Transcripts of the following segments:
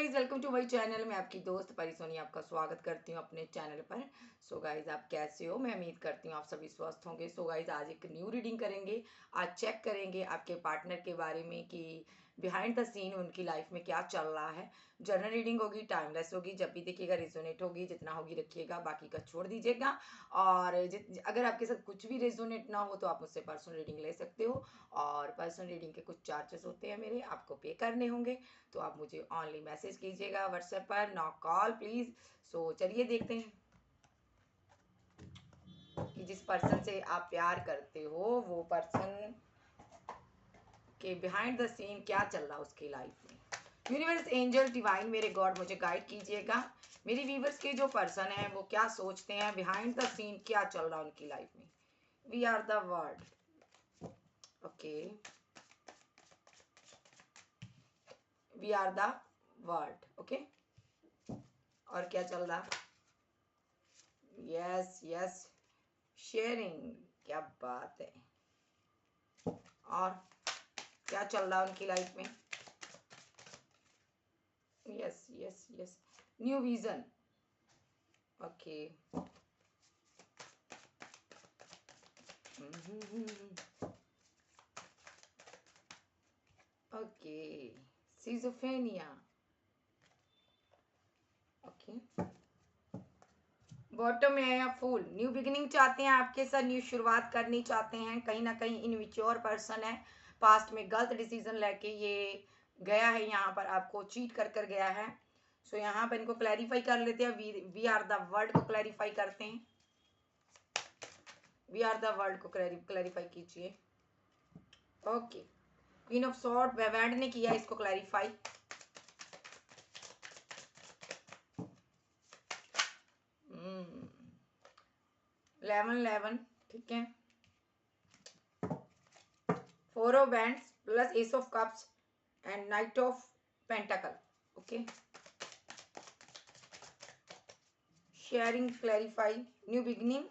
Guys, welcome to my channel. मैं आपकी दोस्त परिसोनी आपका स्वागत करती हूँ अपने चैनल पर। सो गाइज, आप कैसे हो? मैं उम्मीद करती हूँ आप सभी स्वस्थ होंगे। सो गाइज, आज एक न्यू रीडिंग करेंगे। आज चेक करेंगे आपके पार्टनर के बारे में कि बिहाइंड द सीन उनकी लाइफ में क्या चल रहा है। जनरल रीडिंग होगी, टाइमलेस होगी, जब भी देखिएगा रेजोनेट होगी, जितना होगी रखिएगा, बाकी का छोड़ दीजिएगा। और अगर आपके साथ कुछ भी रेजोनेट ना हो तो आप मुझसे पर्सनल रीडिंग ले सकते हो। और पर्सनल रीडिंग के कुछ चार्जेस होते हैं मेरे, आपको पे करने होंगे। तो आप मुझे ऑनली मैसेज कीजिएगा व्हाट्सएप पर, नो कॉल प्लीज। सो चलिए देखते हैं कि जिस पर्सन से आप प्यार करते हो वो पर्सन के बिहाइंड द सीन क्या चल रहा है उसकी लाइफ में। यूनिवर्स, एंजल, डिवाइन, मेरे गॉड, मुझे गाइड कीजिएगा। मेरी व्यूवर्स के जो पर्सन है वो क्या सोचते हैं, बिहाइंड द सीन क्या चल रहा है उनकी लाइफ में। We are the word. Okay, we are the word. Okay, और क्या चल रहा? यस यस, शेयरिंग, क्या बात है। और क्या चल रहा है उनकी लाइफ में? Yes yes yes, new vision. Okay, okay, schizophrenia. Okay, bottom में है फूल। न्यू बिगिनिंग चाहते हैं आपके साथ, न्यू शुरुआत करनी चाहते हैं। कहीं ना कहीं इनमेच्योर पर्सन है, पास्ट में गलत डिसीजन लेके ये गया है, यहाँ पर आपको चीट कर कर गया है। सो यहाँ पर इनको क्लैरिफाई कर लेते हैं। वी आर द वर्ड को क्लैरिफाई करते हैं। वी आर द वर्ड को क्लैरिफाई कीजिए। ओके, क्वीन ऑफ सॉर्ड, वेवैंड ने किया इसको क्लैरिफाई। 11 ठीक है। 4 of wands plus ace of cups and knight of pentacle. Okay, sharing clarify, new beginning.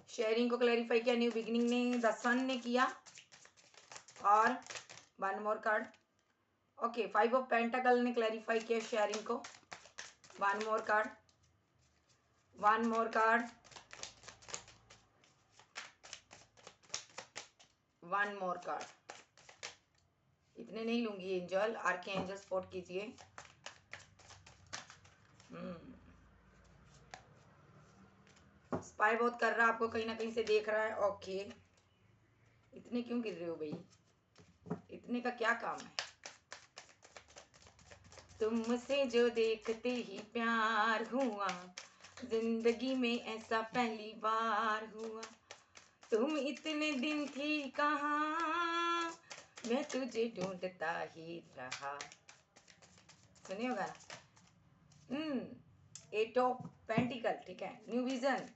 Sharing को क्लैरिफाई किया, न्यू बिगिनिंग ने द सन ने किया। और one more card. Okay, 5 of pentacle ने क्लैरिफाई किया शेयरिंग को। One more card, one more card, one more card. इतने नहीं लूंगी एंजल, आर्के एंजल सपोर्ट कीजिए। स्पाई बहुत कर रहा है, आपको कहीं ना कहीं से देख रहा है। ओके, इतने क्यों गिर रहे हो भाई? इतने का क्या काम है? तुमसे जो देखते ही प्यार हुआ, जिंदगी में ऐसा पहली बार हुआ। तुम इतने दिन थी कहाँ, मैं तुझे ढूंढता ही रहा। सुनिए होगा ना। 8 ऑफ पेंटिकल, ठीक है। न्यू विजन,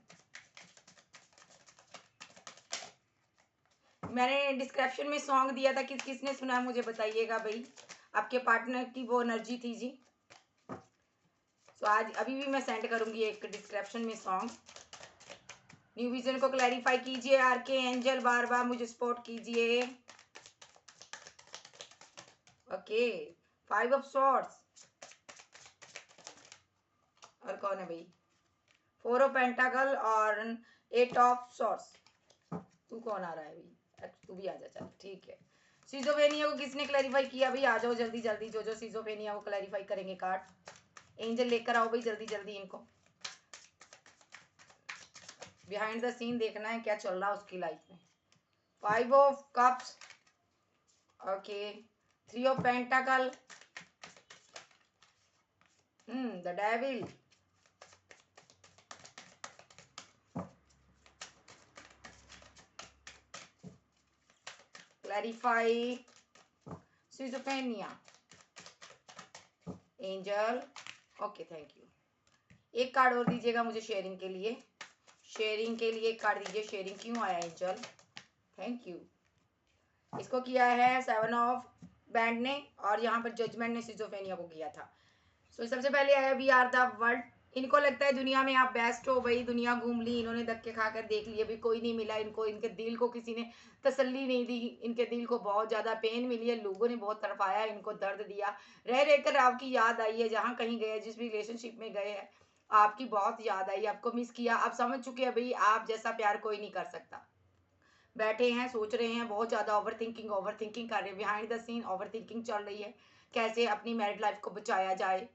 मैंने डिस्क्रिप्शन में सॉन्ग दिया था, किसने सुना मुझे बताइएगा भाई। आपके पार्टनर की वो एनर्जी थी जी। तो आज अभी भी मैं सेंड करूंगी एक डिस्क्रिप्शन में सॉन्ग। न्यू विजन को क्लैरिफाई कीजिए, आरके एंजल बार बार मुझे सपोर्ट कीजिए। Okay, 5 of swords. और कौन है भाई? 4 ऑफ पेंटाकल और 8 ऑफ सॉर्ड्स। तू कौन आ रहा है भाई? तू भी आ जा, चल ठीक है। सिजोफेनिया को किसने क्लैरिफाई किया भाई? आ जाओ जल्दी जल्दी, जो सिजोफेनिया को क्लैरिफाई करेंगे कार्ड। एंजल लेकर आओ भाई जल्दी जल्दी इनको। बिहाइंड द सीन देखना है क्या चल रहा है उसकी लाइफ में। 5 of cups. Okay, 3 of pentacle, the devil, clarify schizophrenia, angel. Okay, thank you. एक कार्ड और दीजिएगा मुझे शेयरिंग के लिए। शेयरिंग के लिए एक कार्ड दीजिए। शेयरिंग क्यों आया एंजल? Thank you. इसको किया है 7 ऑफ बैंड ने, और यहाँ पर जजमेंट ने सिजोफेनिया को किया था। सो सबसे पहले आया वी आर द वर्ड, इनको लगता है दुनिया में आप बेस्ट हो भाई, दुनिया घूम ली इन्होंने, धक्के खाकर देख लिए, अभी कोई नहीं मिला इनको, इनके दिल को किसी ने तसल्ली नहीं दी, इनके दिल को बहुत ज़्यादा पेन मिली है, लोगों ने बहुत तड़पाया, इनको दर्द दिया, रह रहकर आपकी याद आई है, जहाँ कहीं गए, जिस भी रिलेशनशिप में गए हैं, आपकी बहुत याद आई, आपको मिस किया, आप समझ चुके हैं भाई आप जैसा प्यार कोई नहीं कर सकता। बैठे हैं, सोच रहे हैं, बहुत ज़्यादा ओवर थिंकिंग कर रहे हैं, behind the seen over thinking चल रही है, कैसे अपनी मैरिड लाइफ को बचाया जाए।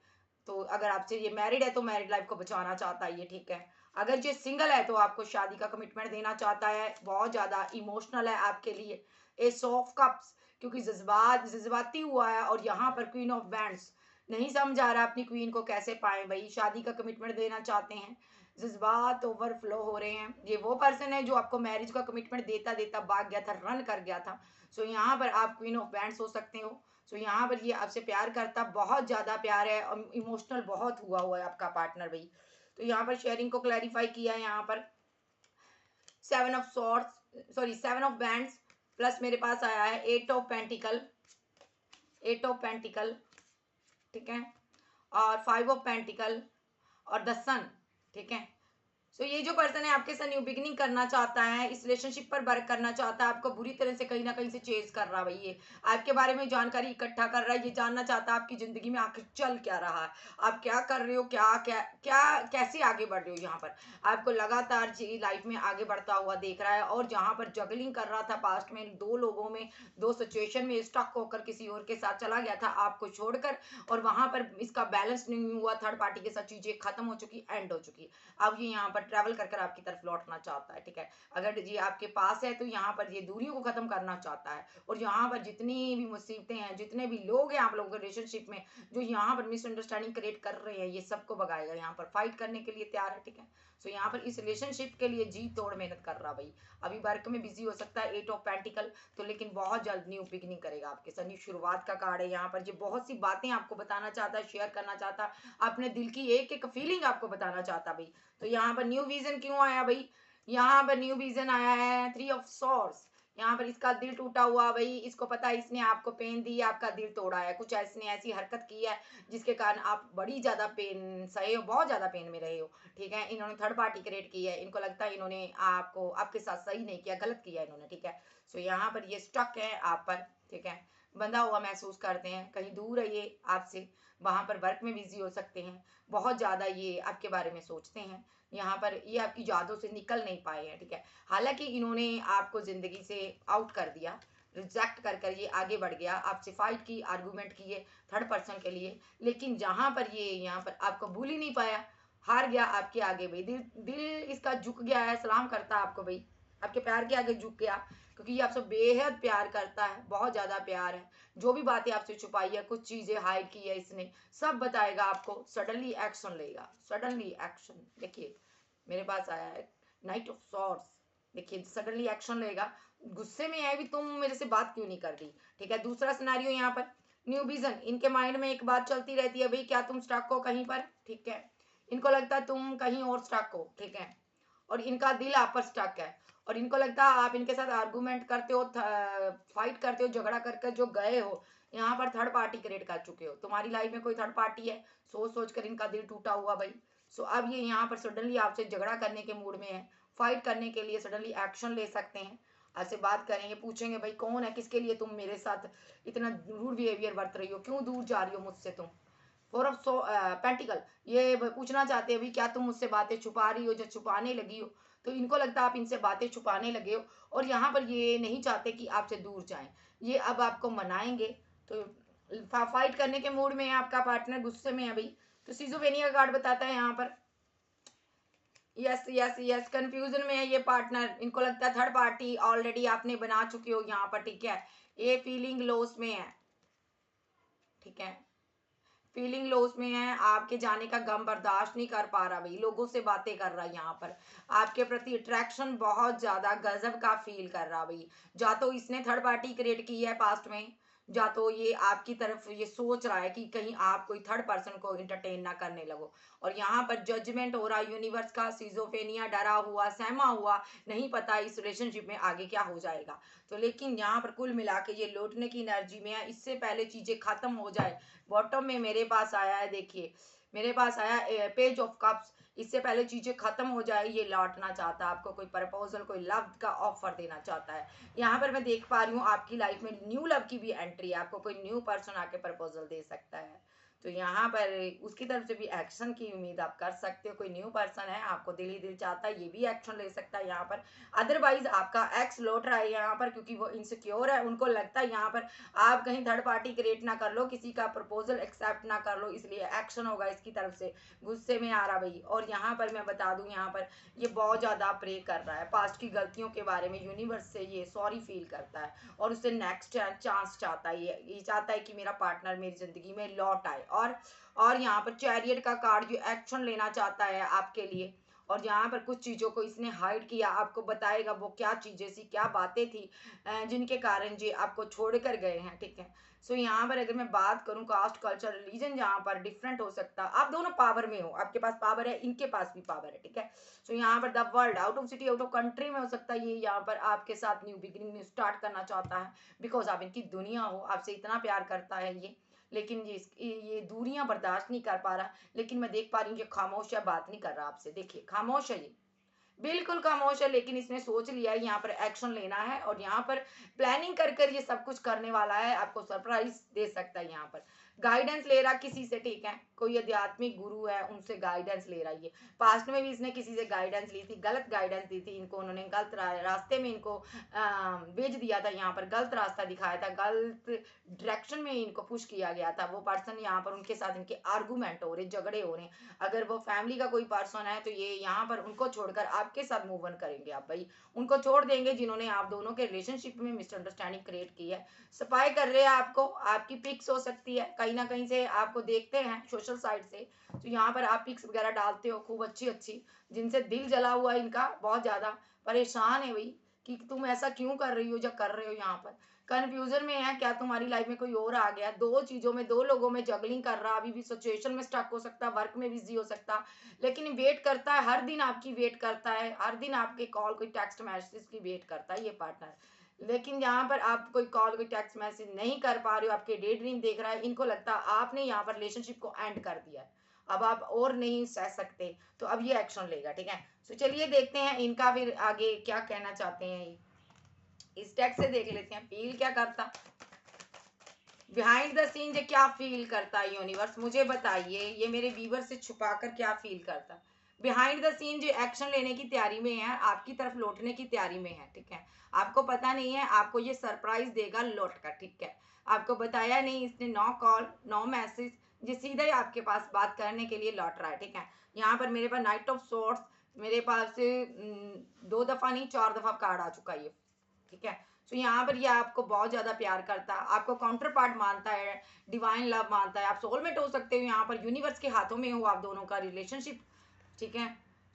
तो अगर आपसे ये मैरिड है तो मैरिड लाइफ को बचाना चाहता है ये, ठीक है। अगर ये सिंगल है तो आपको शादी का कमिटमेंट देना चाहता है, बहुत ज़्यादा इमोशनल है आपके लिए। एस ऑफ कप्स, क्योंकि जज्बाती हुआ है, और यहाँ पर क्वीन ऑफ बैंड्स, नहीं समझ आ रहा अपनी क्वीन को कैसे पाए भाई, शादी का कमिटमेंट देना चाहते हैं, जज्बात ओवरफ्लो हो रहे हैं। ये वो पर्सन है जो आपको मैरिज का कमिटमेंट देता देता भाग गया था, रन कर गया था। सो यहाँ पर आप क्वीन ऑफ बैंड्स हो सकते हो। सो यहाँ पर ये आपसे प्यार करता, बहुत ज़्यादा प्यार है, और इमोशनल बहुत हुआ है आपका पार्टनर भाई। तो यहाँ पर शेयरिंग को क्लैरिफाई किया है, यहाँ पर 7 ऑफ बैंड्स प्लस मेरे पास आया है 8 ऑफ पेंटिकल, 8 ऑफ पेंटिकल, ठीक है, और 5 ऑफ पेंटिकल, और द सन, ठीक है। सो ये जो पर्सन है आपके साथ न्यू बिगिनिंग करना चाहता है, इस रिलेशनशिप पर वर्क करना चाहता है, आपको बुरी तरह से कहीं ना कहीं से चेज कर रहा है भाई, ये आपके बारे में जानकारी इकट्ठा कर रहा है, ये जानना चाहता है आपकी जिंदगी में आखिर चल क्या रहा है, आप क्या कर रहे हो, क्या क्या क्या कैसे आगे बढ़ रहे हो। यहाँ पर आपको लगातार जी लाइफ में आगे बढ़ता हुआ देख रहा है, और जहाँ पर जगलिंग कर रहा था पास्ट में, दो लोगों में, दो सिचुएशन में स्टक होकर किसी और के साथ चला गया था आपको छोड़कर, और वहां पर इसका बैलेंस नहीं हुआ, थर्ड पार्टी के साथ चीजें खत्म हो चुकी, एंड हो चुकी। अब ये यहाँ पर ट्रैवल कर कर आपकी तरफ लौटना चाहता है, ठीक है। अगर ये आपके पास है तो यहाँ पर ये दूरियों को खत्म करना चाहता है, और यहाँ पर जितनी भी मुसीबतें हैं, जितने भी लोग हैं आप लोगों के रिलेशनशिप में जो यहाँ पर मिसअंडरस्टैंडिंग क्रिएट कर रहे हैं, ये सबको भगाएगा, यहाँ पर फाइट करने के लिए तैयार है, ठीक है। सो यहाँ पर इस रिलेशनशिप के लिए जी तोड़ मेहनत कर रहा भाई, अभी वर्क में बिजी हो सकता है, 8 ऑफ पेंटिकल, तो लेकिन बहुत जल्द न्यू बिगिनिंग करेगा आपके साथ, न्यू शुरुआत का कार्ड है यहाँ पर। ये बहुत सी बातें आपको बताना चाहता है, शेयर करना चाहता है, अपने दिल की एक एक फीलिंग आपको बताना चाहता भाई। तो यहाँ पर न्यू विजन क्यों आया भाई, यहाँ पर न्यू विजन आया है 3 ऑफ सॉर्ड्स। यहाँ पर इसका दिल टूटा हुआ भाई, इसको पता है इसने आपको पेन दी, आपका दिल तोड़ा है, कुछ इसने ऐसी हरकत की है जिसके कारण आप बड़ी ज्यादा पेन सहे हो, बहुत ज्यादा पेन में रहे हो, ठीक है। इन्होंने थर्ड पार्टी क्रिएट की है, इनको लगता है इन्होंने आपको आपके साथ सही नहीं किया, गलत किया इन्होंने, ठीक है। सो यहाँ पर ये स्टक है आप पर, ठीक है, बंधा हुआ महसूस करते हैं, कहीं दूर है ये आपसे, वहां पर वर्क में बिजी हो सकते हैं, बहुत ज्यादा ये आपके बारे में सोचते हैं, यहाँ पर ये आपकी यादों से निकल नहीं पाए हैं, ठीक है। हालांकि इन्होंने आपको जिंदगी से आउट कर दिया, रिजेक्ट कर कर ये आगे बढ़ गया, आपसे फाइट की, आर्गूमेंट किए थर्ड पर्सन के लिए, लेकिन जहां पर ये यहाँ पर आपको भूल ही नहीं पाया, हार गया आपके आगे भाई, दिल दिल इसका झुक गया है, सलाम करता है आपको भाई, आपके प्यार के आगे झुक गया, क्योंकि ये आपसे बेहद प्यार करता है, बहुत ज्यादा प्यार है। जो भी बातें आपसे छुपाई है, कुछ चीजें हाइड की है इसने, सब बताएगा आपको, सडनली एक्शन लेगा, सडनली एक्शन। देखिए मेरे पास आया है नाइट ऑफ सॉर्ड्स, देखिए सडनली एक्शन लेगा, गुस्से में है भी, तुम मेरे से बात क्यों नहीं कर रही, ठीक है। दूसरा सिनेरियो यहाँ पर न्यू विजन, इनके माइंड में एक बात चलती रहती है भाई, क्या तुम स्टक हो कहीं पर, ठीक है, इनको लगता है तुम कहीं और स्टक हो, ठीक है, और इनका दिल आप पर स्टक है, और इनको लगता है आप इनके साथ आर्गूमेंट करते हो, फाइट करते हो, झगड़ा करके जो गए हो, यहाँ पर थर्ड पार्टी क्रिएट कर चुके हो, तुम्हारी लाइफ में कोई थर्ड पार्टी है, सोच सोच कर इनका दिल टूटा हुआ भाई। सो अब ये यहाँ पर सडनली आपसे झगड़ा करने के मूड में है, फाइट करने के लिए सडनली एक्शन ले सकते हैं, ऐसे बात करेंगे, पूछेंगे भाई कौन है, किसके लिए तुम मेरे साथ इतना रूड बिहेवियर बरत रही हो, क्यों दूर जा रही हो मुझसे तुम। 4 ऑफ पेंटिकल, ये पूछना चाहते हैं भाई क्या तुम मुझसे बातें छुपा रही हो, जो छुपाने लगी हो, तो इनको लगता है आप इनसे बातें छुपाने लगे हो, और यहाँ पर ये नहीं चाहते कि आपसे दूर जाएं, ये अब आपको मनाएंगे। तो फाइट करने के मूड में है आपका पार्टनर, गुस्से में है भाई। तो सिजोफेनिया कार्ड बताता है यहाँ पर, यस यस यस, कंफ्यूजन में है ये पार्टनर, इनको लगता है थर्ड पार्टी ऑलरेडी आपने बना चुके हो यहाँ पर, ठीक है, ये फीलिंग लॉस में है, ठीक है, फीलिंग लॉस में है, आपके जाने का गम बर्दाश्त नहीं कर पा रहा भाई, लोगों से बातें कर रहा है, यहाँ पर आपके प्रति अट्रैक्शन बहुत ज्यादा गजब का फील कर रहा भाई, या तो इसने थर्ड पार्टी क्रिएट की है पास्ट में, या तो ये आपकी तरफ ये सोच रहा है कि कहीं आप कोई थर्ड पर्सन को इंटरटेन ना करने लगो, और यहाँ पर जजमेंट हो रहा है यूनिवर्स का, सिजोफेनिया, डरा हुआ, सहमा हुआ, नहीं पता इस रिलेशनशिप में आगे क्या हो जाएगा। तो लेकिन यहाँ पर कुल मिला के ये लौटने की एनर्जी में है, इससे पहले चीजें खत्म हो जाए। बॉटम में मेरे पास आया है, देखिए मेरे पास आया पेज ऑफ कप्स, इससे पहले चीजें खत्म हो जाए ये लौटना चाहता है, आपको कोई प्रपोजल, कोई लव का ऑफर देना चाहता है। यहाँ पर मैं देख पा रही हूँ आपकी लाइफ में न्यू लव की भी एंट्री है, आपको कोई न्यू पर्सन आके प्रपोजल दे सकता है। तो यहाँ पर उसकी तरफ से भी एक्शन की उम्मीद आप कर सकते हो। कोई न्यू पर्सन है, आपको दिल ही दिल चाहता है, ये भी एक्शन ले सकता है यहाँ पर। अदरवाइज आपका एक्स लौट रहा है यहाँ पर, क्योंकि वो इनसिक्योर है, उनको लगता है यहाँ पर आप कहीं थर्ड पार्टी क्रिएट ना कर लो, किसी का प्रपोजल एक्सेप्ट ना कर लो, इसलिए एक्शन होगा इसकी तरफ से। गुस्से में आ रहा भाई। और यहाँ पर मैं बता दूं, यहाँ पर ये बहुत ज्यादा प्रे कर रहा है पास्ट की गलतियों के बारे में, यूनिवर्स से ये सॉरी फील करता है और उससे नेक्स्ट चांस चाहता है। ये चाहता है कि मेरा पार्टनर मेरी जिंदगी में लौट आए। और यहाँ पर चैरियट का कार्ड जो एक्शन लेना चाहता है आपके लिए, और यहाँ पर कुछ चीजों को इसने हाइड किया, आपको बताएगा वो क्या चीजें थी, क्या बातें थी जिनके कारण जी आपको छोड़ कर गए हैं। ठीक है। सो यहाँ पर अगर मैं बात करूँ, कास्ट कल्चर रिलीजन यहाँ पर डिफरेंट हो सकता है, आप दोनों पावर में हो, आपके पास पावर है, इनके पास भी पावर है। ठीक है। सो यहाँ पर the world out of city, out of country में हो सकता है, ये यहाँ पर आपके साथ न्यू बिगिनिंग, न्यू स्टार्ट करना चाहता है, बिकॉज आप इनकी दुनिया हो, आपसे इतना प्यार करता है ये। लेकिन ये दूरियां बर्दाश्त नहीं कर पा रहा। लेकिन मैं देख पा रही हूँ कि खामोश है, बात नहीं कर रहा आपसे। देखिए खामोश है ये, बिल्कुल खामोश है, लेकिन इसने सोच लिया है यहाँ पर एक्शन लेना है, और यहाँ पर प्लानिंग कर कर ये सब कुछ करने वाला है, आपको सरप्राइज दे सकता है। यहाँ पर गाइडेंस ले रहा किसी से। ठीक है। कोई आध्यात्मिक गुरु है, उनसे गाइडेंस ले रहा है ये। पास्ट में भी इसने किसी से गाइडेंस ली थी, गलत गाइडेंस दी थी इनको, उन्होंने गलत रास्ते में इनको भेज दिया था, यहाँ पर गलत रास्ता दिखाया था, गलत डायरेक्शन में इनको पुश किया गया था। वो पर्सन यहाँ पर उनके साथ इनके आर्गूमेंट हो रहे, झगड़े हो रहे। अगर वो फैमिली का कोई पर्सन है तो ये यहाँ पर उनको छोड़कर आपके साथ मूव ऑन करेंगे। आप भाई उनको छोड़ देंगे जिन्होंने आप दोनों के रिलेशनशिप में मिसअंडरस्टैंडिंग क्रिएट की है। सफाई कर रहे हैं आपको, आपकी पिक्स हो सकती है, कहीं ना कहीं से आपको देखते हैं सोशल साइट से, तो यहाँ पर आप पिक्स वगैरह डालते हो खूब अच्छी अच्छी, जिनसे दिल जला हुआ है इनका, बहुत ज्यादा परेशान है भाई कि तुम ऐसा क्यों कर रही हो जो कर रहे हो। यहाँ पर कंफ्यूजन में है, क्या तुम्हारी लाइफ में कोई और आ गया, दो चीजों में, दो लोगों में जगलिंग कर रहा, अभी भी सिचुएशन में स्टक हो सकता, वर्क में बिजी हो सकता, लेकिन वेट करता है, हर दिन आपकी वेट करता है, हर दिन आपके कॉल कोई टेक्स्ट मैसेज की वेट करता है ये पार्टनर। लेकिन यहाँ पर आप कोई कॉल कोई टेक्स्ट मैसेज नहीं कर पा रहे हो, आपके डे ड्रीम देख रहा है, इनको लगता है आपने यहाँ पर रिलेशनशिप को एंड कर दिया है, अब आप और नहीं सह सकते, तो अब ये एक्शन लेगा। ठीक है। तो चलिए देखते हैं इनका फिर आगे क्या कहना चाहते हैं ये। इस टेक्स्ट से देख लेते हैं फील क्या करता, बिहाइंड द सीन ये क्या फील करता है यूनिवर्स, मुझे बताइए, ये मेरे व्यूवर से छुपाकर क्या फील करता। बिहाइंड द सीन जो एक्शन लेने की तैयारी में है, आपकी तरफ लौटने की तैयारी में है। ठीक है। आपको पता नहीं है, आपको ये सरप्राइज देगा लौट कर। ठीक है। आपको बताया नहीं इसने, नो कॉल नो मैसेज, ये सीधा ही आपके पास बात करने के लिए लौट रहा है। ठीक है। यहाँ पर मेरे पास नाइट ऑफ सोर्ट्स, मेरे पास से 2 दफा नहीं 4 दफा कार्ड आ चुका है ये। ठीक है। तो यहाँ पर ये आपको बहुत ज्यादा प्यार करता है, आपको काउंटर पार्ट मानता है, डिवाइन लव मानता है, आप सोलमेट हो सकते हो, यहाँ पर यूनिवर्स के हाथों में हो आप दोनों का रिलेशनशिप। ठीक है।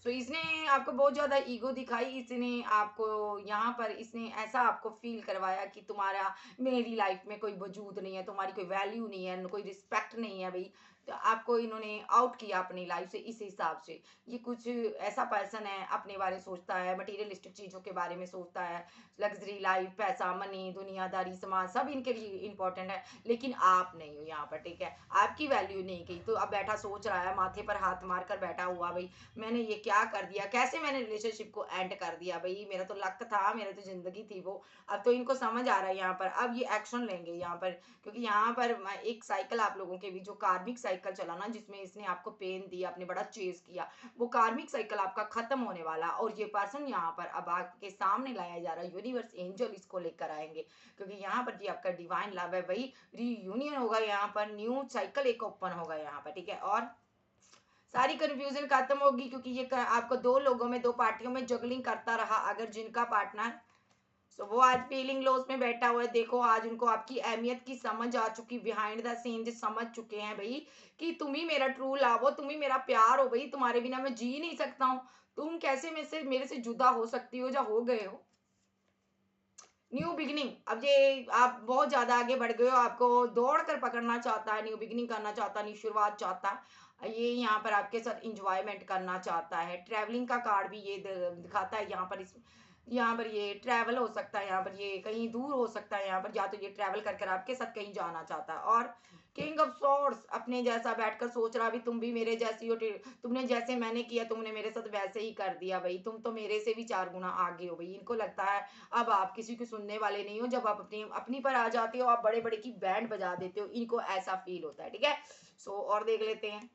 सो इसने आपको बहुत ज्यादा ईगो दिखाई, इसने आपको यहाँ पर इसने ऐसा आपको फील करवाया कि तुम्हारा मेरी लाइफ में कोई वजूद नहीं है, तुम्हारी कोई वैल्यू नहीं है, कोई रिस्पेक्ट नहीं है भाई। तो आपको इन्होंने आउट किया अपनी लाइफ से, इस हिसाब से ये कुछ ऐसा पर्सन है, अपने बारे में सोचता है, मटीरियलिस्टिक चीजों के बारे में सोचता है, लग्जरी लाइफ, पैसा, मनी, दुनियादारी, समाज, सब इनके लिए इंपॉर्टेंट है, लेकिन आप नहीं हो यहाँ पर। ठीक है। आपकी वैल्यू नहीं की, तो अब बैठा सोच रहा है, माथे पर हाथ मार कर बैठा हुआ भाई, मैंने ये क्या कर दिया, कैसे मैंने रिलेशनशिप को एंड कर दिया भाई, मेरा तो लक था, मेरा तो जिंदगी थी वो। अब तो इनको समझ आ रहा है यहाँ पर, अब ये एक्शन लेंगे यहाँ पर, क्योंकि यहाँ पर एक साइकिल आप लोगों के भी जो कार्मिक साइकिल चला ना, जिसमें इसने आपको पेन दिया, आपने बड़ा चेज किया, वो कार्मिक साइकिल आपका खत्म होने वाला, और ये पर्सन यहाँ पर अब आपके सामने लाया जा रहा है, यूनिवर्स एंजल इसको लेकर आएंगे, क्योंकि यहाँ पर जी आपका डिवाइन लव है भाई, रीयूनियन होगा यहाँ पर, न्यू साइकिल एक ओपन होगा यहाँ पर। ठीक है। और सारी कंफ्यूजन खत्म होगी, क्योंकि ये आपको दो लोगों में, दो पार्टियों में जगलिंग करता रहा, अगर जिनका पार्टनर, सो वो आज फीलिंग लॉस में बैठा हुआ है। देखो आज उनको आपकी अहमियत की समझ आ चुकी, बिहाइंड द सीन समझ चुके हैं भाई कि तुम ही मेरा ट्रू लव हो, तुम ही मेरा प्यार हो भाई, तुम्हारे बिना मैं जी नहीं सकता हूँ, तुम कैसे मेरे से जुदा हो सकती हो, या हो गए हो। न्यू बिगिनिंग, अब ये आप बहुत ज्यादा आगे बढ़ गए हो, आपको दौड़ कर पकड़ना चाहता है, न्यू बिगिनिंग करना चाहता है, न्यू शुरुआत चाहता है, ये यहाँ पर आपके साथ इंजॉयमेंट करना चाहता है। ट्रैवलिंग का कार्ड भी ये दिखाता है यहाँ पर, इस यहाँ पर ये ट्रैवल हो सकता है, यहाँ पर ये कहीं दूर हो सकता है, यहाँ पर या तो ये ट्रैवल कर कर आपके साथ कहीं जाना चाहता है। और किंग ऑफ सॉर्ड्स अपने जैसा बैठकर सोच रहा, भी तुम भी मेरे जैसी हो, तुमने जैसे मैंने किया तुमने मेरे साथ वैसे ही कर दिया भाई, तुम तो मेरे से भी 4 गुना आगे हो भाई। इनको लगता है अब आप किसी को सुनने वाले नहीं हो, जब आप अपनी अपनी पर आ जाते हो आप बड़े बड़े की बैंड बजा देते हो, इनको ऐसा फील होता है। ठीक है, सो और देख लेते हैं।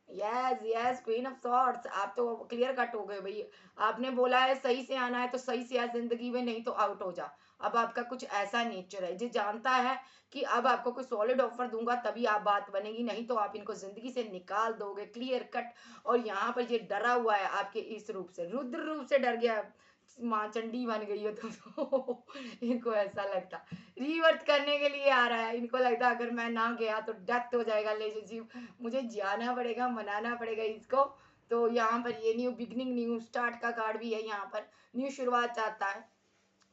Yes yes, queen of swords, आप तो क्लियर कट हो गए भाई। आपने बोला है सही से आना है तो सही से आ जिंदगी में, नहीं तो आउट हो जा। अब आपका कुछ ऐसा नेचर है जो जानता है कि अब आपको कोई सॉलिड ऑफर दूंगा तभी आप बात बनेगी, नहीं तो आप इनको जिंदगी से निकाल दोगे, क्लियर कट। और यहाँ पर ये डरा हुआ है आपके इस रूप से, रुद्र रूप से डर गया, माँ चंडी बन गई हो तो इनको ऐसा लगता रिवर्ट करने के लिए आ रहा है। इनको लगता अगर मैं ना गया तो डेथ हो जाएगा रिलेशनशिप, मुझे जाना पड़ेगा, मनाना पड़ेगा इसको। तो यहाँ पर ये न्यू बिगनिंग न्यू स्टार्ट का कार्ड भी है, यहाँ पर न्यू शुरुआत चाहता है।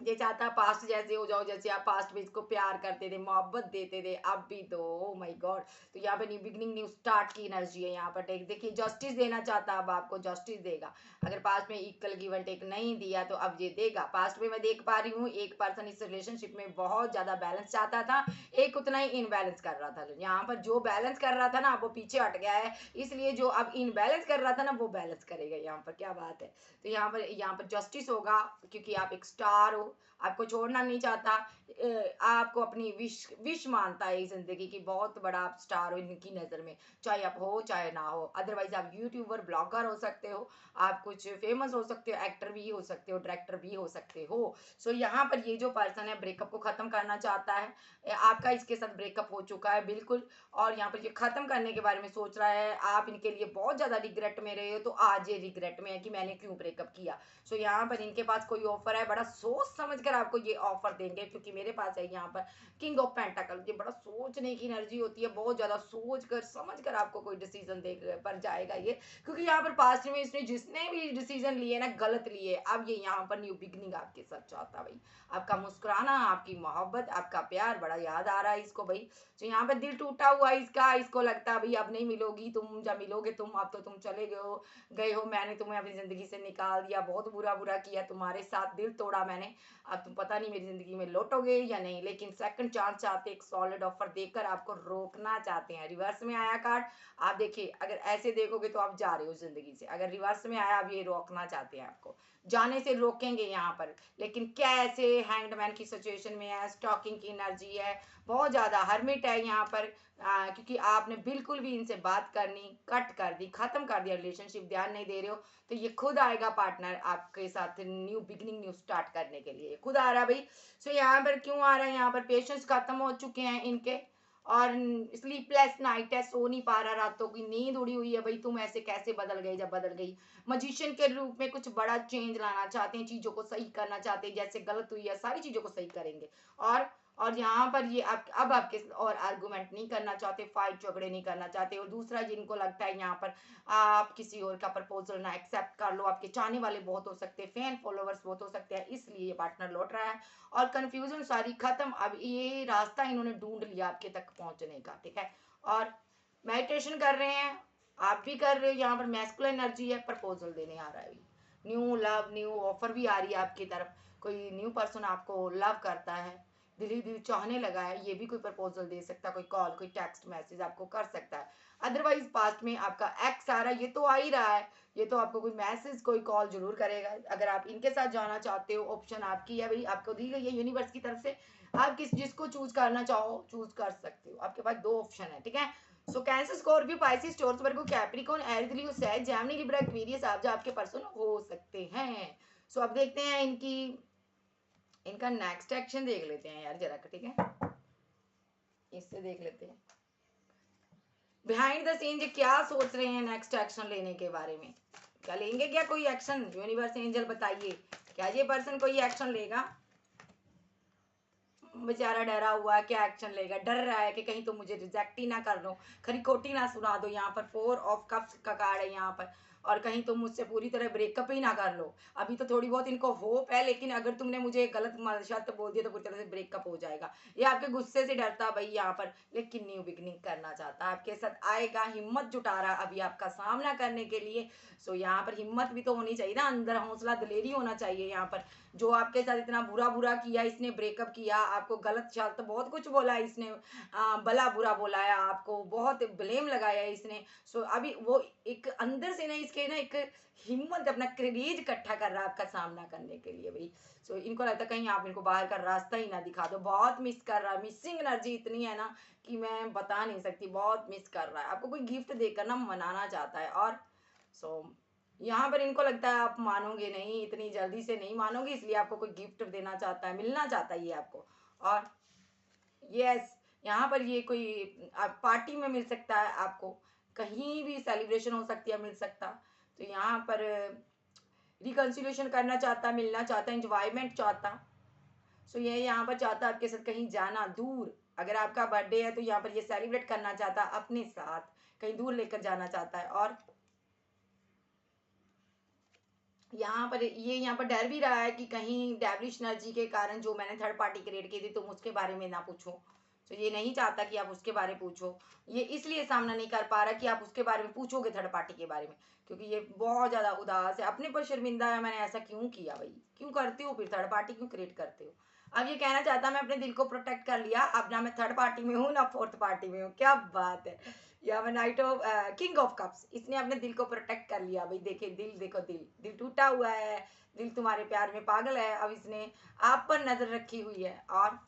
ये चाहता है पास्ट जैसे हो जाओ, जैसे आप पास्ट में इसको प्यार करते थे, मोहब्बत देते थे, अब भी दो। ओ माय गॉड, तो यहाँ पे न्यू बिगनिंग न्यू स्टार्ट की एनर्जी है यहाँ पर। टेक देखिए, जस्टिस देना चाहता है, अब आपको जस्टिस देगा। अगर पास्ट में इक्वल गिव एंड टेक नहीं दिया तो अब ये देगा। पास्ट में मैं देख पा रही हूँ एक पर्सन इस रिलेशनशिप में बहुत ज्यादा बैलेंस चाहता था, एक उतना ही इनबैलेंस कर रहा था। यहाँ पर जो बैलेंस कर रहा था ना, अब वो पीछे हट गया है, इसलिए जो अब इनबैलेंस कर रहा था ना वो बैलेंस करेगा यहाँ पर। क्या बात है। तो यहाँ पर जस्टिस होगा, क्योंकि आप एक स्टार हो, आपको छोड़ना नहीं चाहता। आपको अपनी विश मानता है इस जिंदगी की, बहुत बड़ा आप स्टार हो इनकी नज़र में, चाहे आप हो चाहे ना हो। अदरवाइज आप यूट्यूबर ब्लॉगर हो सकते हो, आप कुछ फेमस हो सकते हो, एक्टर भी हो सकते हो, डायरेक्टर भी हो सकते हो। सो यहाँ पर ये जो पर्सन है ब्रेकअप को ख़त्म करना चाहता है, आपका इसके साथ ब्रेकअप हो चुका है बिल्कुल, और यहाँ पर ये ख़त्म करने के बारे में सोच रहा है। आप इनके लिए बहुत ज़्यादा रिग्रेट में रहे हो, तो आज ये रिग्रेट में है कि मैंने क्यों ब्रेकअप किया। सो यहाँ पर इनके पास कोई ऑफर है, बड़ा सोच समझ कर आपको ये ऑफर देंगे, क्योंकि मेरे पास है यहाँ पर किंग ऑफ पेंटाकल। ये बड़ा सोचने की एनर्जी होती है, बहुत ज्यादा सोच कर समझ कर आपको कोई डिसीजन दे पर जाएगा ये, क्योंकि यहाँ पर पास्ट में इसने जिसने भी डिसीजन लिए ना गलत लिए, अब ये यहाँ पर न्यू बिगनिंग आपके साथ चाहता भाई। आपका मुस्कुराना, आपकी मोहब्बत, आपका प्यार बड़ा याद आ रहा है इसको भाई। तो यहाँ पर दिल टूटा हुआ है इसका, इसको लगता है भाई अब नहीं मिलोगी तुम, जब मिलोगे तुम, अब तो तुम चले गए हो, मैंने तुम्हें अपनी जिंदगी से निकाल दिया, बहुत बुरा बुरा किया तुम्हारे साथ, दिल तोड़ा मैंने, अब तुम पता नहीं मेरी जिंदगी में लौटोगे या नहीं। लेकिन सेकंड चांस चाहते, एक सॉलिड ऑफर देकर आपको रोकना चाहते हैं। रिवर्स में आया कार्ड, आप देखिए अगर ऐसे देखोगे तो आप जा रहे हो जिंदगी से, अगर रिवर्स में आया अब ये रोकना चाहते हैं आपको, जाने से रोकेंगे यहाँ पर। लेकिन कैसे, हैंगमैन की सिचुएशन में है, स्टॉकिंग की एनर्जी है, बहुत ज्यादा हर्मिट है यहाँ पर। क्योंकि आपने बिल्कुल भी इनसे बात करनी कट कर दी, खत्म कर दिया रिलेशनशिप, ध्यान नहीं दे रहे हो, तो ये खुद आएगा पार्टनर आपके साथ न्यू बिगनिंग न्यू स्टार्ट करने के लिए, खुद आ रहा भाई। सो यहाँ पर क्यों आ रहा है, यहाँ पर पेशेंस खत्म हो चुके हैं इनके, और स्लीपलेस नाइट है, सो नहीं पा रहा, रातों की नींद उड़ी हुई है भाई। तुम ऐसे कैसे बदल गई, जब बदल गई मजिशियन के रूप में कुछ बड़ा चेंज लाना चाहते हैं, चीजों को सही करना चाहते हैं, जैसे गलत हुई है सारी चीजों को सही करेंगे। और यहाँ पर ये अब आपके और आर्गुमेंट नहीं करना चाहते, फाइट झगड़े नहीं करना चाहते। और दूसरा, जिनको लगता है यहाँ पर आप किसी और का प्रपोजल ना एक्सेप्ट कर लो, आपके चाहने वाले बहुत हो सकते हैं, फैन फॉलोवर्स बहुत हो सकते हैं, इसलिए ये पार्टनर लौट रहा है। और कंफ्यूजन सारी खत्म, अब ये रास्ता इन्होंने ढूंढ लिया आपके तक पहुंचने का। ठीक है, और मेडिटेशन कर रहे हैं, आप भी कर रहे हो, यहाँ पर मैस्कुलिन एनर्जी है, प्रपोजल देने आ रहा है, न्यू लव न्यू ऑफर भी आ रही है आपकी तरफ। कोई न्यू पर्सन आपको लव करता है, दिल ही दिल चाहने लगा है, ये भी कोई प्रपोजल दे सकता है, कोई कॉल कोई टेक्स्ट मैसेज आपको कर सकता है। अदरवाइज पास्ट में आपका एक्स आ रहा है, ये तो आ ही रहा है, ये तो आपको कोई मैसेज कोई कॉल जरूर करेगा। अगर आप इनके साथ जाना चाहते हो, ऑप्शन आपकी है भाई, आपको दी गई है यूनिवर्स की तरफ से, आप जिसको चूज करना चाहो चूज कर सकते हो, आपके पास 2 ऑप्शन है। ठीक है, सो कैंसर, स्कॉर्पियो, पाइसिस, टॉरस, वर्गो, कैप्रिकॉर्न, एरीज, लियो, सैज, जेमिनी, लिब्रा, एक्वेरियस आप जो आपके पर्सन हो सकते हैं। सो अब देखते हैं इनका नेक्स्ट एक्शन देख लेते हैं यार जरा, ठीक है, इससे देख लेते हैं बिहाइंड द सीन ये क्या सोच रहे हैं नेक्स्ट एक्शन लेने के बारे में। क्या लेंगे, क्या कोई एक्शन, यूनिवर्स एंजल बताइए, क्या ये पर्सन कोई एक्शन लेगा। बेचारा डरा हुआ है, क्या एक्शन लेगा, डर रहा है कि कहीं तो मुझे रिजेक्ट ही ना कर लो, खरी खोटी ना सुना दो। यहाँ पर 4 ऑफ कप्स का कार्ड है यहाँ पर, और कहीं तुम मुझसे पूरी तरह ब्रेकअप ही ना कर लो। अभी तो थोड़ी बहुत इनको होप है, लेकिन अगर तुमने मुझे गलत शब्द बोल दिया तो पूरी तरह से ब्रेकअप हो जाएगा। ये आपके गुस्से से डरता भाई यहाँ पर, लेकिन न्यू बिगनिंग करना चाहता, आपके साथ आएगा, हिम्मत जुटा रहा अभी आपका सामना करने के लिए। सो यहाँ पर हिम्मत भी तो होनी चाहिए ना, अंदर हौसला दिलेरी होना चाहिए यहाँ पर। जो आपके साथ इतना बुरा बुरा किया, इसने ब्रेकअप किया, आपको गलत शब्द बहुत कुछ बोला इसने, भला बुरा बोला है आपको, बहुत ब्लेम लगाया है इसने। सो अभी वो एक अंदर से ना इसके ना एक हिम्मत, अपना क्रेज इकट्ठा कर रहा है आपका सामना करने के लिए भाई। सो इनको लगता है कहीं आप इनको बाहर का रास्ता ही ना दिखा दो, बहुत मिस कर रहा है, मिसिंग एनर्जी इतनी है ना कि मैं बता नहीं सकती, बहुत मिस कर रहा है आपको, कोई गिफ्ट देकर ना मनाना चाहता है। और सो यहाँ पर इनको लगता है आप मानोगे नहीं, इतनी जल्दी से नहीं मानोगे, इसलिए आपको कोई गिफ्ट देना चाहता है, मिलना चाहता है ये आपको। और यस, यहाँ पर ये कोई पार्टी में मिल सकता है आपको, कहीं भी सेलिब्रेशन हो सकती है, मिल सकता। तो यहाँ पर रिकन्सिलेशन करना चाहता, मिलना चाहता, इंजॉयमेंट चाहता। सो ये यहाँ पर चाहता आपके साथ कहीं जाना दूर, अगर आपका बर्थडे है तो यहाँ पर ये सेलिब्रेट करना चाहता अपने साथ, कहीं दूर लेकर जाना चाहता है। और यहाँ पर ये यहाँ पर डर भी रहा है कि कहीं डेविलिश एनर्जी के कारण जो मैंने थर्ड पार्टी क्रिएट की थी तुम उसके बारे में ना पूछो। तो ये नहीं चाहता कि आप उसके बारे में पूछो, ये इसलिए सामना नहीं कर पा रहा कि आप उसके बारे में पूछोगे थर्ड पार्टी के बारे में, क्योंकि ये बहुत ज़्यादा उदास है, अपने पर शर्मिंदा है, मैंने ऐसा क्यों किया भाई, क्यों करते हो फिर थर्ड पार्टी क्यों क्रिएट करते हो। अब ये कहना चाहता मैं अपने दिल को प्रोटेक्ट कर लिया, अब ना मैं थर्ड पार्टी में हूँ ना फोर्थ पार्टी में हूँ, क्या बात है। या मैं night of king of cups, इसने अपने दिल को प्रोटेक्ट कर लिया भाई। देखे दिल, देखो दिल, दिल टूटा हुआ है, दिल तुम्हारे प्यार में पागल है, अब इसने आप पर नजर रखी हुई है। और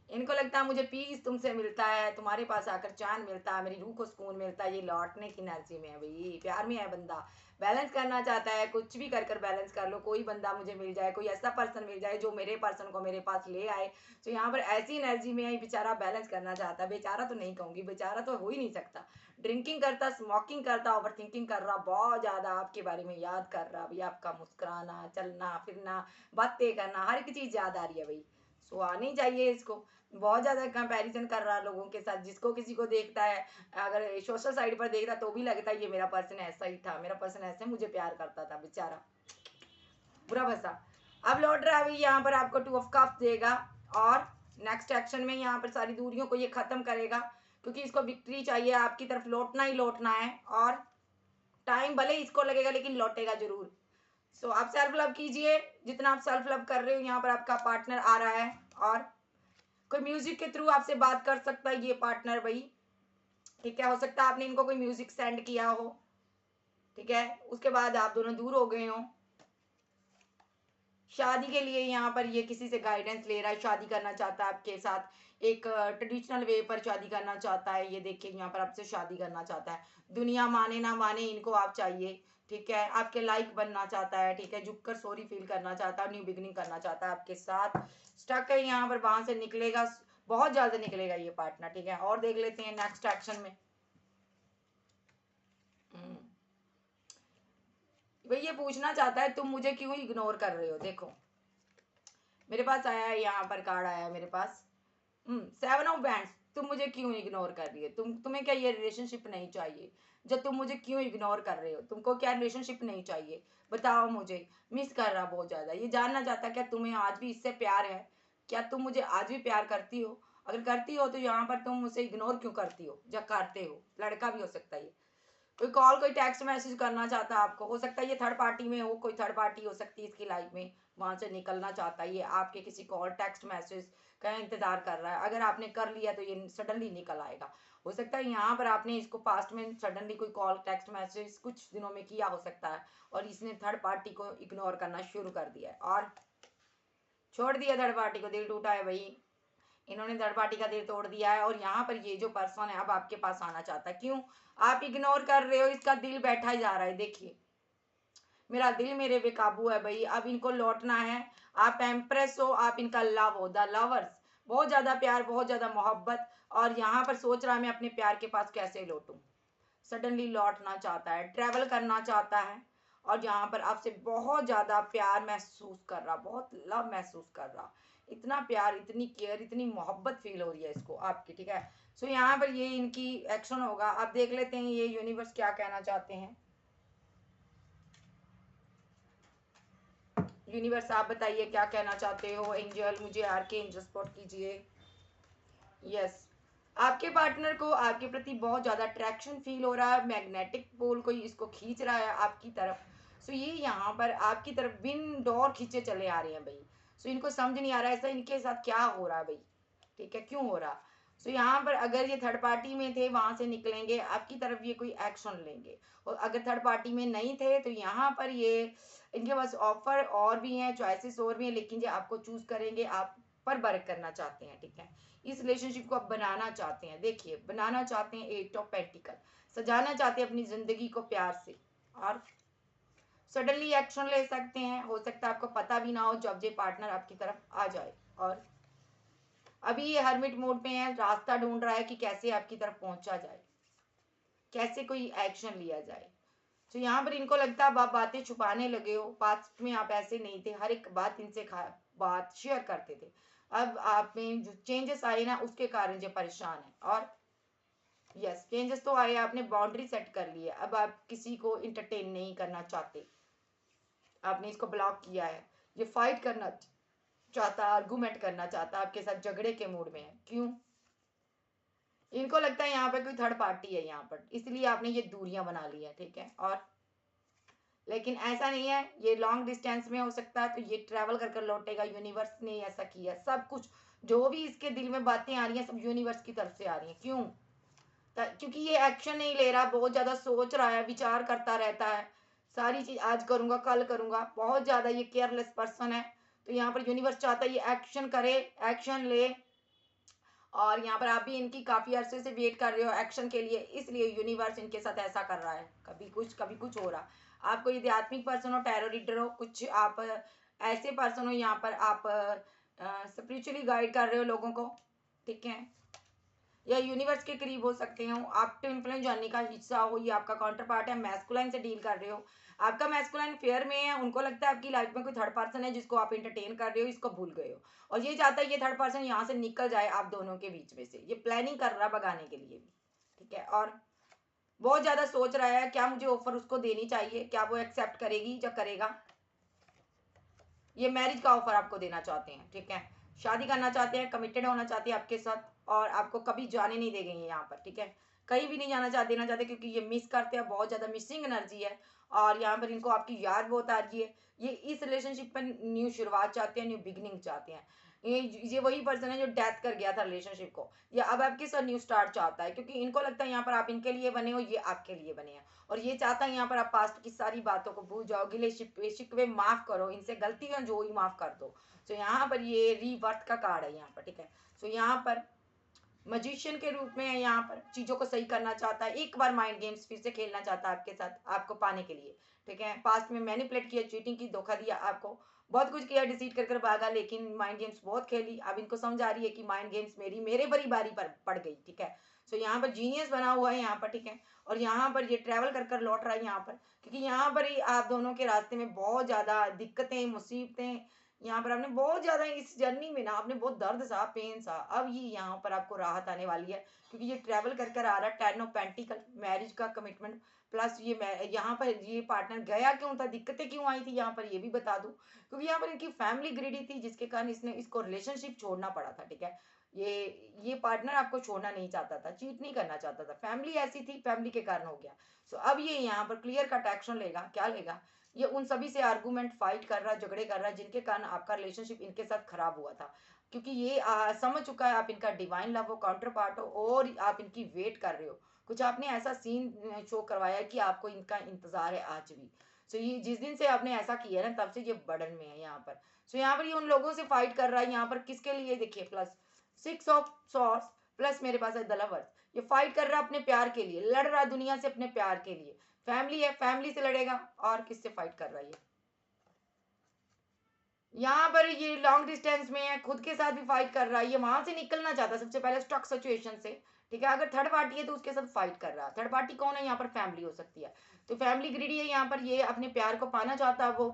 इनको लगता है मुझे पीस तुमसे मिलता है, तुम्हारे पास आकर चैन मिलता है, मेरी रूह को सुकून मिलता है, ये लौटने की एनर्जी में है भाई, प्यार में है बंदा, बैलेंस करना चाहता है, कुछ भी कर कर बैलेंस कर लो, कोई बंदा मुझे मिल जाए, कोई ऐसा पर्सन मिल जाए जो मेरे पर्सन को मेरे पास ले आए। तो यहाँ पर ऐसी एनर्जी में है, बेचारा बैलेंस करना चाहता है, बेचारा तो नहीं कहूंगी, बेचारा तो हो ही नहीं सकता, ड्रिंकिंग करता, स्मोकिंग करता, ओवर थिंकिंग कर रहा, बहुत ज्यादा आपके बारे में याद कर रहा भाई, आपका मुस्कुराना, चलना फिरना, बातें करना, हर एक चीज याद आ रही है भाई। सो आनी चाहिए इसको, बहुत ज़्यादा कंपैरिजन कर रहा है लोगों के साथ, जिसको किसी को देखता है, अगर सोशल साइड पर देखता तो भी लगता है ये मेरा पर्सन ऐसा ही था, मेरा पर्सन ऐसे मुझे प्यार करता था, बेचारा बुरा भसा। अब लौट रहा है यहाँ पर आपको 2 ऑफ कप्स देगा, और नेक्स्ट एक्शन में यहाँ पर सारी दूरियों को ये खत्म करेगा, क्योंकि इसको विक्ट्री चाहिए, आपकी तरफ लौटना ही लौटना है, और टाइम भले इसको लगेगा लेकिन लौटेगा जरूर। सो आप सेल्फ लव कीजिए, जितना आप सेल्फ लव कर रहे हो यहाँ पर आपका पार्टनर आ रहा है, और कोई म्यूजिक के थ्रू आपसे बात कर सकता है ये पार्टनर भाई, ठीक है, हो सकता है आपने इनको कोई म्यूजिक सेंड किया हो, ठीक है, उसके बाद आप दोनों दूर हो गए हो। शादी के लिए यहाँ पर ये किसी से गाइडेंस ले रहा है, शादी करना चाहता है आपके साथ, एक ट्रेडिशनल वे पर शादी करना चाहता है, ये देखिए यहाँ पर आपसे शादी करना चाहता है, दुनिया माने ना माने इनको आप चाहिए, ठीक है, आपके लाइक बनना चाहता है, ठीक है, झुककर सॉरी फील करना चाहता है, न्यू बिगनिंग करना चाहता है आपके साथ, स्टक है यहाँ पर, वहां से निकलेगा, बहुत ज्यादा निकलेगा ये पार्टनर, ठीक है। और देख लेते हैं नेक्स्ट एक्शन में। भाई ये पूछना चाहता है तुम मुझे क्यों इग्नोर कर रहे हो, देखो मेरे पास आया है, यहाँ पर कार्ड आया है मेरे पास, 7 ऑफ बैंड्स, तुम मुझे क्यों इग्नोर कर रही है, तुम्हें क्या ये रिलेशनशिप नहीं चाहिए, जब तुम मुझे क्यों इग्नोर कर रहे हो, तुमको क्या रिलेशनशिप नहीं चाहिए, बताओ मुझे, मिस कर रहा बहुत ज्यादा, ये जानना चाहता क्या तुम्हें आज भी इससे प्यार है, क्या तुम मुझे आज भी प्यार करती हो, अगर करती हो तो यहाँ पर तुम मुझे इग्नोर क्यों करती हो, जब करते हो, लड़का भी हो सकता है, कोई कॉल कोई टेक्स्ट मैसेज करना चाहता है आपको, हो सकता है ये थर्ड पार्टी में हो, कोई थर्ड पार्टी हो सकती है इसकी लाइफ में, वहां से निकलना चाहता है ये, आपके किसी कॉल टेक्स्ट मैसेज का इंतजार कर रहा है, अगर आपने कर लिया तो ये सडनली निकल आएगा। हो सकता है यहाँ पर आपने इसको पास्ट में सडनली कोई कॉल टेक्स्ट मैसेज कुछ दिनों में किया हो सकता है, और इसने थर्ड पार्टी को इग्नोर करना शुरू कर दिया है, और छोड़ दिया थर्ड पार्टी को, दिल टूटा है भाई, इन्होंने थर्ड पार्टी का दिल तोड़ दिया है, और यहाँ पर ये जो पर्सन है अब आपके पास आना चाहता है, क्यों, आप इग्नोर कर रहे हो, इसका दिल बैठा ही जा रहा है, देखिए मेरा दिल मेरे बेकाबू है भाई, अब इनको लौटना है, आप एम्प्रेस हो, आप इनका लव हो, द लवर्स, बहुत ज्यादा प्यार, बहुत ज्यादा मोहब्बत, और यहाँ पर सोच रहा है मैं अपने प्यार के पास कैसे लौटूं, सडनली लौटना चाहता है, ट्रैवल करना चाहता है, और यहाँ पर आपसे बहुत ज्यादा प्यार महसूस कर रहा, बहुत लव महसूस कर रहा, इतना प्यार, इतनी केयर, इतनी मोहब्बत फील हो रही है इसको आपकी, ठीक है। सो यहाँ पर ये इनकी एक्शन होगा। आप देख लेते हैं ये यूनिवर्स क्या कहना चाहते हैं। यूनिवर्स आप बताइए क्या कहना चाहते हो। एंजल, मुझे आर के एंजल स्पॉट कीजिए। यस, आपके पार्टनर को आपके प्रति बहुत ज़्यादा अट्रैक्शन फील हो रहा है। मैग्नेटिक पोल कोई इसको खींच रहा है आपकी तरफ। सो ये यहाँ पर आपकी तरफ बिन डोर खींचे चले आ रहे हैं भाई। सो इनको समझ नहीं आ रहा है ऐसा इनके साथ क्या हो रहा है भाई, ठीक है, क्यों हो रहा। सो यहाँ पर अगर ये थर्ड पार्टी में थे वहां से निकलेंगे, आपकी तरफ ये कोई एक्शन लेंगे। और अगर थर्ड पार्टी में नहीं थे तो यहाँ पर ये इनके पास ऑफर और भी हैं, चॉइसेस और भी हैं, लेकिन ये आपको चूज करेंगे, आप पर वर्क करना चाहते हैं, ठीक है। इस रिलेशनशिप को आप बनाना चाहते हैं। देखिए, बनाना चाहते हैं, 8 ऑफ पेंटिकल, सजाना चाहते हैं अपनी जिंदगी को प्यार से। और सडनली एक्शन ले सकते हैं, हो सकता है आपको पता भी ना हो जब ये पार्टनर आपकी तरफ आ जाए। और अभी ये हर्मिट मोड पे है, रास्ता ढूंढ रहा है कि कैसे आपकी तरफ पहुंचा जाए, कैसे कोई एक्शन लिया जाए। तो यहाँ पर इनको लगता है आप बातें छुपाने लगे हो। पास्ट में आप ऐसे नहीं थे, हर एक बात इनसे बात शेयर करते थे। अब आप में जो चेंजेस आए ना उसके कारण ये परेशान है। और यस, चेंजेस तो आए, आपने बाउंड्री सेट कर ली है। अब आप किसी को इंटरटेन नहीं करना चाहते, आपने इसको ब्लॉक किया है। ये फाइट करना चाहता, आर्गूमेंट करना चाहता, आपके साथ झगड़े के मूड में है। क्यों? इनको लगता है यहाँ पे कोई थर्ड पार्टी है यहाँ पर, इसलिए आपने ये दूरियां बना ली है, ठीक है। और लेकिन ऐसा नहीं है, ये लॉन्ग डिस्टेंस में हो सकता है, तो ये ट्रैवल कर कर लौटेगा। यूनिवर्स ने ऐसा किया, सब कुछ जो भी इसके दिल में बातें आ रही हैं सब यूनिवर्स की तरफ से आ रही हैं। क्यों? क्योंकि ये एक्शन नहीं ले रहा, बहुत ज्यादा सोच रहा है, विचार करता रहता है, सारी चीज आज करूंगा कल करूंगा, बहुत ज्यादा ये केयरलेस पर्सन है। तो यहाँ पर यूनिवर्स चाहता है ये एक्शन करे, एक्शन ले। और यहाँ पर आप भी इनकी काफी अरसे से वेट कर रहे हो एक्शन के लिए, इसलिए यूनिवर्स इनके साथ ऐसा कर रहा है। कभी कुछ हो रहा। आप कोई आध्यात्मिक पर्सन हो, टैरो रीडर हो, कुछ आप ऐसे पर्सन हो यहाँ पर आप स्पिरिचुअली गाइड कर रहे हो लोगों को, ठीक है, या यूनिवर्स के करीब हो सकते हो। आप ट्विन फ्लेम जर्नी का हिस्सा हो, ये आपका काउंटर पार्ट है, मैस्कुलाइन से डील कर रहे हो। आपका मैस्कुलाइन फेयर में है, उनको लगता है आपकी लाइफ में कोई थर्ड पर्सन है जिसको आप एंटरटेन कर रहे हो, इसको भूल गए हो। और ये चाहता है ये थर्ड पर्सन यहाँ से निकल जाए आप दोनों के बीच में से, ये प्लानिंग कर रहा है भगाने के लिए भी, ठीक है। और बहुत ज्यादा सोच रहा है क्या मुझे ऑफर उसको देनी चाहिए, क्या वो एक्सेप्ट करेगी या करेगा। ये मैरिज का ऑफर आपको देना चाहते हैं, ठीक है, शादी करना चाहते हैं, कमिटेड होना चाहते हैं आपके साथ, और आपको कभी जाने नहीं देंगे यहाँ पर, ठीक है, कहीं भी नहीं जाना चाहते, देना चाहते, क्योंकि ये मिस करते हैं, बहुत ज्यादा मिसिंग एनर्जी है। और यहाँ पर इनको आपकी याद बहुत आ रही है। ये इस रिलेशनशिप पर न्यू शुरुआत चाहते हैं, न्यू बिगिनिंग चाहते हैं। ये वही पर्सन है जो डेथ कर गया था रिलेशनशिप को, या अब आपके साथ न्यू स्टार्ट चाहता है, क्योंकि इनको लगता है यहाँ पर आप इनके लिए बने हो, ये आपके लिए बने हैं। और ये चाहता है यहाँ पर आप पास्ट की सारी बातों को भूल जाओ, गिले शिकवे माफ करो, इनसे गलतियां जो हुई माफ कर दो। तो यहाँ पर ये रीबर्थ का कार्ड है यहाँ पर, ठीक है। तो यहाँ पर मजिशियन के रूप में है, यहाँ पर चीजों को सही करना चाहता है, एक बार माइंड गेम्स फिर से खेलना चाहता है आपके साथ, आपको पाने के लिए, ठीक है। पास्ट में मैनिपुलेट किया, चीटिंग की, धोखा दिया आपको, बहुत कुछ किया, डिसीट कर भागा, लेकिन माइंड गेम्स बहुत खेली। अब इनको समझ आ रही है कि माइंड गेम्स मेरे बड़ी बारी पर पड़ गई, ठीक है। सो यहाँ पर जीनियस बना हुआ है यहाँ पर, ठीक है। और यहाँ पर ये ट्रैवल कर कर लौट रहा है यहाँ पर, क्योंकि यहाँ पर ही आप दोनों के रास्ते में बहुत ज्यादा दिक्कतें, मुसीबतें, यहाँ पर आपने बहुत ज्यादा इस जर्नी में ना आपने बहुत दर्द सा, पेन सा, अब ये यहाँ पर आपको राहत आने वाली है, क्योंकि ये ट्रैवल कर कर आ रहा है। 10 ऑफ पेंटिकल, मैरिज का कमिटमेंट, प्लस ये यहाँ पर ये पार्टनर गया क्यों था, दिक्कतें क्यों आई थी यहाँ पर, ये भी बता दूं, क्योंकि यहाँ पर इनकी फैमिली ग्रीडी थी, जिसके कारण इसने इसको रिलेशनशिप छोड़ना पड़ा था, ठीक है। ये पार्टनर आपको छोड़ना नहीं चाहता था, चीट नहीं करना चाहता था, फैमिली ऐसी थी, फैमिली के कारण हो गया। सो अब ये यहाँ पर क्लियर कट एक्शन लेगा। क्या लेगा? ये उन सभी से आर्गूमेंट फाइट कर रहा है, झगड़े कर रहा है, जिनके कारण आपका रिलेशनशिप इनके साथ खराब हुआ था, क्योंकि ये समझ चुका है आप इनका डिवाइन लव हो, काउंटर पार्ट हो, और आप इनकी वेट कर रहे हो। कुछ आपने ऐसा सीन शो करवाया है कि आपको इनका इंतजार है आज भी। सो ये जिस दिन से आपने ऐसा किया है ना, तब से ये बर्डन में है यहाँ पर। सो यहाँ पर ये उन लोगों से फाइट कर रहा है यहाँ पर, किसके लिए? देखिए, प्लस 6 ऑफ सॉर्ड्स, प्लस मेरे पास है द लवर्स। ये फाइट कर रहा है अपने प्यार के लिए, लड़ रहा है दुनिया से अपने प्यार के लिए। फैमिली है, फैमिली से लड़ेगा, और किससे फाइट कर रहा है ये? यहाँ पर ये लॉन्ग डिस्टेंस में है, खुद के साथ भी फाइट कर रहा है, ये वहां से निकलना चाहता है सबसे पहले स्टक सिचुएशन से, ठीक है। अगर थर्ड पार्टी है तो उसके साथ फाइट कर रहा है। थर्ड पार्टी कौन है यहाँ पर? फैमिली हो सकती है। तो फैमिली ग्रीडी है यहाँ पर, ये अपने प्यार को पाना चाहता है, वो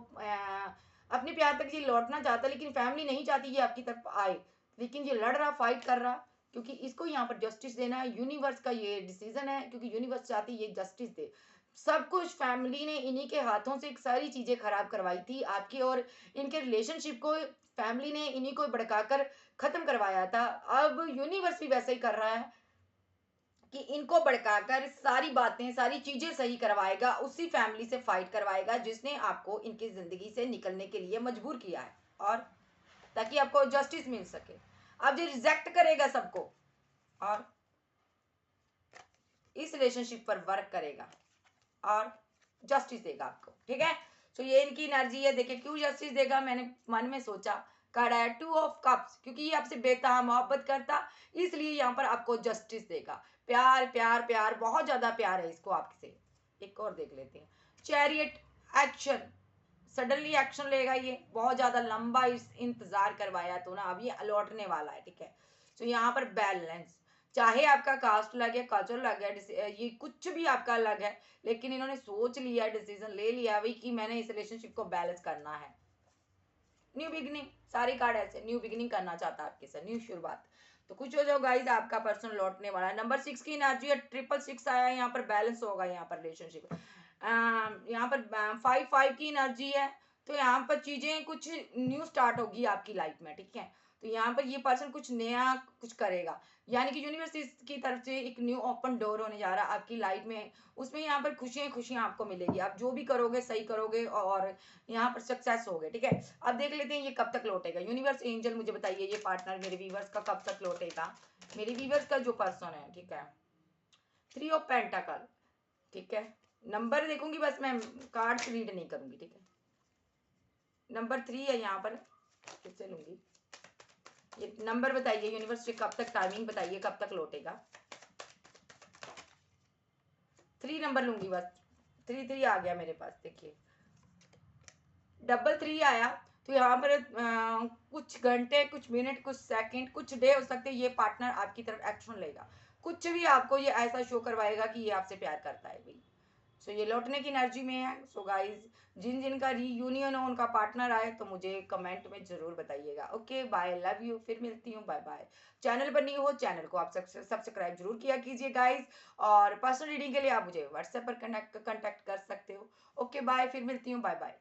अपने प्यार तक ये लौटना चाहता है, लेकिन फैमिली नहीं चाहती ये आपकी तरफ आए, लेकिन ये लड़ रहा, फाइट कर रहा। क्योंकि इसको यहाँ पर जस्टिस देना है, यूनिवर्स का ये डिसीजन है, क्योंकि यूनिवर्स चाहती है ये जस्टिस दे। सब कुछ फैमिली ने इन्हीं के हाथों से एक सारी चीजें खराब करवाई थी आपकी, और इनके रिलेशनशिप को फैमिली ने इन्हीं को भड़काकर खत्म करवाया था। अब यूनिवर्स भी वैसा ही कर रहा है कि इनको भड़काकर सारी बातें, सारी चीजें सही करवाएगा, उसी फैमिली से फाइट करवाएगा जिसने आपको इनकी जिंदगी से निकलने के लिए मजबूर किया है, और ताकि आपको जस्टिस मिल सके। अब ये रिजेक्ट करेगा सबको और इस रिलेशनशिप पर वर्क करेगा और जस्टिस देगा आपको, ठीक है। तो ये इनकी एनर्जी है। देखिए क्यों जस्टिस देगा, मैंने मन में सोचा, कार्ड है 2 ऑफ कप्स, क्योंकि ये आपसे बेतहा मोहब्बत करता, इसलिए यहाँ पर आपको जस्टिस देगा। प्यार प्यार प्यार, बहुत ज्यादा प्यार है इसको आपसे। एक और देख लेते हैं, चैरियट, एक्शन, सडनली एक्शन लेगा ये, बहुत ज्यादा लंबा इस इंतजार करवाया तो ना, अब ये लौटने वाला है, ठीक है। तो यहाँ पर बैलेंस, चाहे आपका कास्ट अलग है, कल्चर अलग है, ये कुछ भी आपका अलग है, लेकिन इन्होंने सोच लिया, डिसीजन ले लिया भाई कि मैंने इस रिलेशनशिप को बैलेंस करना है। न्यू बिगिनिंग, सारे कार्ड ऐसे न्यू बिगिनिंग करना चाहता है आपके साथ, न्यू शुरुआत। तो कुछ हो जाओ गाइस, आपका पर्सन लौटने वाला है। नंबर 6 की एनर्जी है, 666 आया है, यहाँ पर बैलेंस होगा यहाँ पर रिलेशनशिप। यहाँ पर 5 की एनर्जी है, तो यहाँ पर चीजें कुछ न्यू स्टार्ट होगी आपकी लाइफ में, ठीक है। तो यहाँ पर ये पर्सन कुछ नया कुछ करेगा, यानी कि यूनिवर्स की तरफ से एक न्यू ओपन डोर होने जा रहा है आपकी लाइफ में। उसमें यहाँ पर खुशियां खुशियां आपको मिलेगी, आप जो भी करोगे सही करोगे और यहाँ पर सक्सेस होगे, ठीक है। अब देख लेते हैं ये कब तक लौटेगा। यूनिवर्स एंजल मुझे बताइए, ये पार्टनर मेरे व्यूवर्स का कब तक लौटेगा, मेरे व्यूवर्स का जो पर्सन है, ठीक है। 3 ऑफ पेंटाकल, ठीक है। नंबर देखूंगी बस, मैं कार्ड्स रीड नहीं करूंगी, ठीक है। नंबर 3 है यहाँ पर, फिर से लूंगी। ये नंबर बताइए यूनिवर्स, कब तक, टाइमिंग बताइए कब तक लौटेगा। 3 नंबर लूंगी बस, 3 आ गया मेरे पास। देखिए 3 आया, तो यहाँ पर कुछ घंटे, कुछ मिनट, कुछ सेकंड, कुछ डे हो सकते हैं, ये पार्टनर आपकी तरफ एक्शन लेगा, कुछ भी आपको ये ऐसा शो करवाएगा कि ये आपसे प्यार करता है भाई। सो ये लौटने की एनर्जी में है। सो गाइज, जिन जिन का रीयूनियन हो, उनका पार्टनर आए तो मुझे कमेंट में जरूर बताइएगा। ओके बाय, लव यू, फिर मिलती हूँ, बाय बाय। चैनल पर नहीं हो, चैनल को आप सब्सक्राइब जरूर किया कीजिए गाइज, और पर्सनल रीडिंग के लिए आप मुझे व्हाट्सएप पर कनेक्ट कर सकते हो। ओके बाय, फिर मिलती हूँ, बाय बाय।